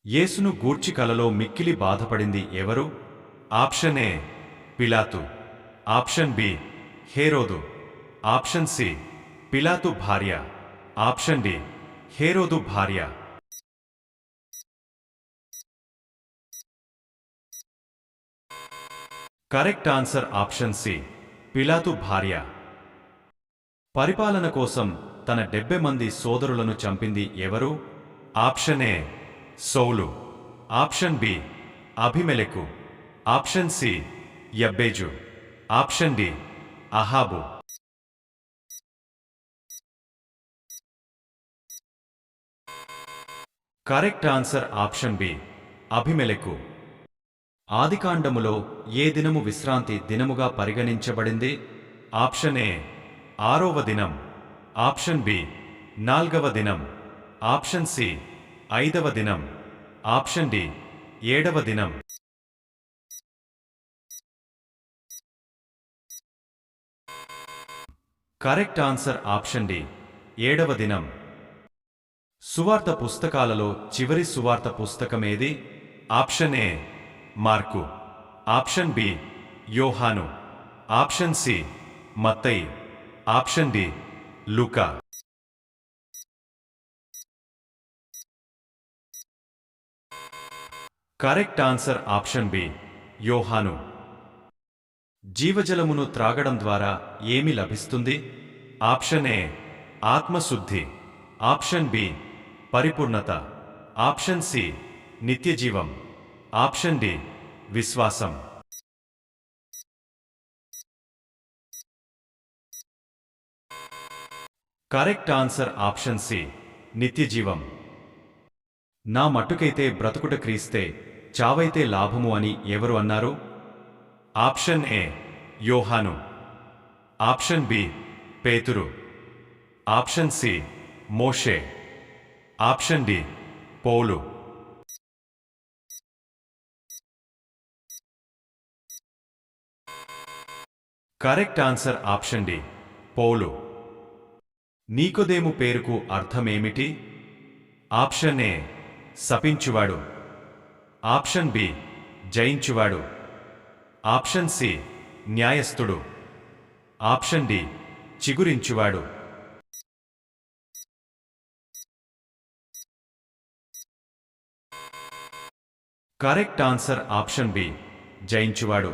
యేసును గూర్చి కలలో మిక్కిలి బాధపడింది ఎవరు? ఆప్షన్ ఏ పిలాతు, ఆప్షన్ బి హేరోదు, ఆప్షన్ సి పిలాతు భార్య, ఆప్షన్ డి హేరోదు భార్య. కరెక్ట్ ఆన్సర్ ఆప్షన్ సి పిలాతు భార్య. పరిపాలన కోసం తన 70 మంది సోదరులను చంపింది ఎవరు? ఆప్షన్ ఏ సౌలు, ఆప్షన్ బి అభిమెలెకు, ఆప్షన్ సి యబ్బేజు, ఆప్షన్ డి అహాబు. కరెక్ట్ ఆన్సర్ ఆప్షన్ బి అభిమెలెకు. ఆదికాండములో ఏ దినము విశ్రాంతి దినముగా పరిగణించబడింది? ఆప్షన్ ఏ 6వ దినం, ఆప్షన్ బి 4వ దినం, ఆప్షన్ సి 5వ దినం, ఆప్షన్ డి 7వ దినం. కరెక్ట్ ఆన్సర్ ఆప్షన్ డి 7వ దినం. సువార్త పుస్తకాలలో చివరి సువార్త పుస్తకమేది? ఆప్షన్ ఏ మార్కు, ఆప్షన్ బి యోహాను, ఆప్షన్ సి మత్తయి, ఆప్షన్ డి లూకా. కరెక్ట్ ఆన్సర్ ఆప్షన్ బి యోహాను. జీవజలమును త్రాగడం ద్వారా ఏమి లభిస్తుంది? ఆప్షన్ ఏ ఆత్మశుద్ధి, ఆప్షన్ బి పరిపూర్ణత, ఆప్షన్ సి నిత్యజీవం, ఆప్షన్ డి విశ్వాసం. కరెక్ట్ ఆన్సర్ ఆప్షన్ సి నిత్యజీవం. నా మట్టుకైతే బ్రతుకుట క్రీస్తే, చావైతే లాభము అని ఎవరు అన్నారు? ఆప్షన్ ఏ యోహాను, ఆప్షన్ బి పేతురు, ఆప్షన్ సి మోషే, ఆప్షన్ డి పౌలు. కరెక్ట్ ఆన్సర్ ఆప్షన్ డి పౌలు. నీకోదేము పేరుకు అర్థమేమిటి? ఆప్షన్ ఏ శపించువాడు, ఆప్షన్ బి జయించువాడు, ఆప్షన్ సి న్యాయస్థుడు, ఆప్షన్ డి చిగురించువాడు. Correct answer option B జయించువాడు.